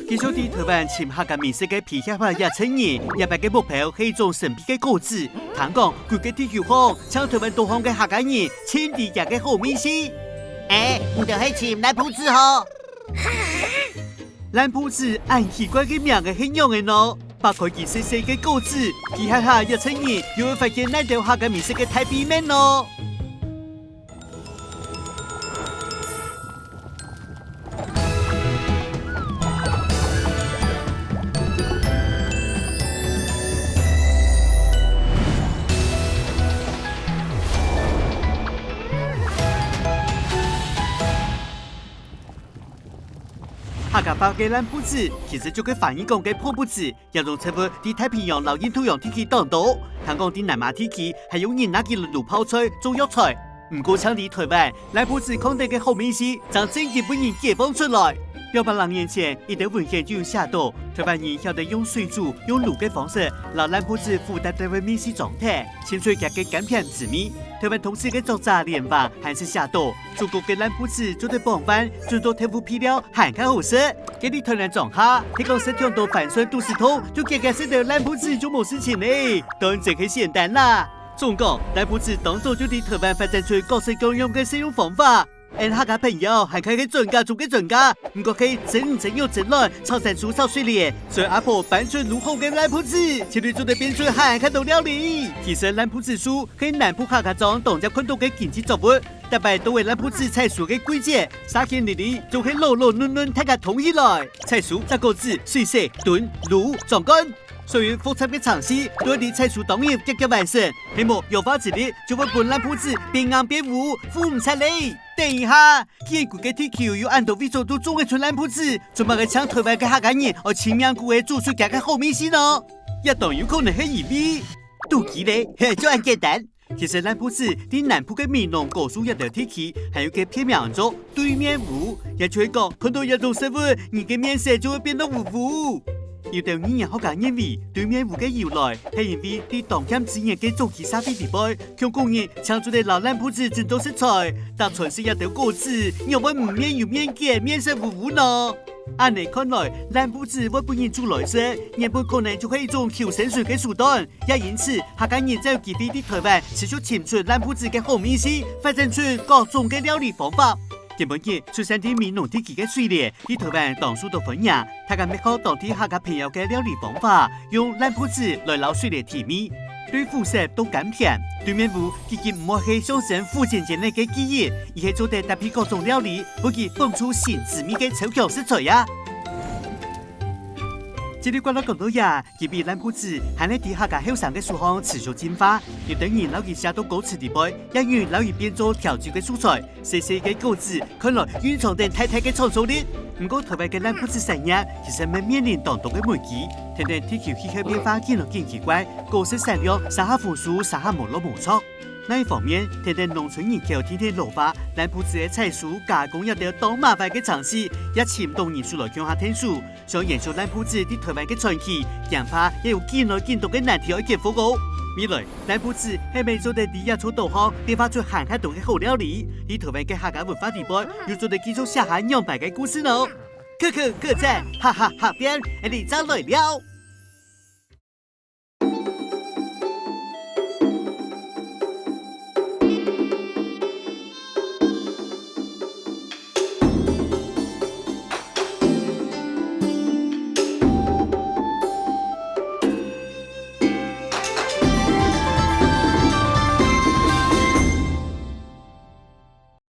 繼續在台灣深下個美食嘅皮下化也成年，也擺個目標係一種神秘嘅果子。聽講佢嘅地球方，像台灣東方嘅客家人，千里也嘅好美食。唔就係潛藍鋪子嗬？藍鋪子按奇怪嘅名嘅形容嘅喏，包括佢細細嘅果子，皮下也成年，又會發現那條客家美食嘅太秘密喏。客家話嘅藍鋪子其實就跟翻譯講嘅破布子，有種稱呼喺太平洋、老印度洋地區當道，香港喺南馬地區係用鹽拿嘅滷泡菜做藥材。唔過搶喺台灣，藍鋪子康定嘅好美食，將正經本人解放出來。100年前，一條文獻就有寫到，台灣人曉得用水煮、用滷嘅方式，讓藍鋪子附帶台灣美食狀態，清脆夾嘅甘甜滋味。台灣同時嘅作者連環還是寫到，中國嘅藍鋪子做對磅飯，做到天府配料，還較好食。給你台灣狀下，聽講食兩道飯酸肚絲湯，就夾夾食到藍鋪子就冇事情嘞，當然真係簡單啦。總講藍鋪子當初就喺台灣發展出各式各樣嘅使用方法。客家朋友還可以專家中嘅專家，唔過可以真有真亂，炒散酥炒水蓮，所以阿婆搬出如紅嘅藍鋪子，前面做得變出還看到料理。其實藍鋪子酥喺南部客家莊當家看到嘅經濟作物，大概都為藍鋪子菜蔬嘅季節，沙田里里就會老老嫩嫩，大家統起來，菜蔬炸果子、水洗、燉、滷、裝乾。所以複雜的常識，都喺菜蔬當然結結完成。希望有法之力，就會把藍鋪子變硬變糊，腐唔出嚟。等一下，既然國家地球有按道為做都種嘅出藍鋪子，做乜嘅搶台灣嘅客家人，而清明古嘅做出家嘅好美食呢？一當有可能係異味，都記咧，就很簡單。其實藍鋪子喺南部嘅閩南高速一條地區，還有個片名做對面糊，也就係講看到一種食物，你嘅面色就會變得糊糊。有條語言學家認為，對面糊嘅由來係因為喺當今資源嘅早期社會地位，強工人搶出嚟老藍鋪子製作食材，但傳是一條果子，又會唔面有面結，面色糊糊呢？按你看來，藍鋪子會本人做來食，原本可能就係一種求生存嘅手段，也因此客家人才有機會喺台灣持續產出藍鋪子嘅好美食，發展出各種嘅料理方法。日本人出生喺閩南地區嘅水蓮，喺台灣當屬到分野，他們學當地客家朋友嘅料理方法，用藍鋪子來撈水蓮甜味，對膚色都甘甜。對面糊其實唔係象徵福建人嘅記憶，而係做得搭配各種料理，可以蹦出新滋味嘅超強食材呀。這裡講到咁多呀，佢比藍鋪子還能喺客家後生嘅書行持續進化，亦等於老佢寫到歌詞地位，一如老佢變做調酒嘅素材，細細嘅果子，看來蘊藏定太太嘅創造力。唔過台灣嘅藍鋪子產業其實咪面臨當道嘅危機，天天地球氣候變化見到見奇怪，果實產量三下豐收，三下沒落無錯。另一方面，天天農村人口天天老化，藍鋪子嘅菜蔬加工一條當麻煩嘅嘗試，也牽動人數來向下聽數。想延續藍鋪子喺台灣嘅傳奇，恐怕也有見來見到嘅難題要克服哦。未來藍鋪子係咪做得第一處導航，變化出行客度嘅好料理？喺台灣嘅客家文化地位，又做得繼續下下樣板嘅故事呢？可讚，哈哈哈邊，你找來了。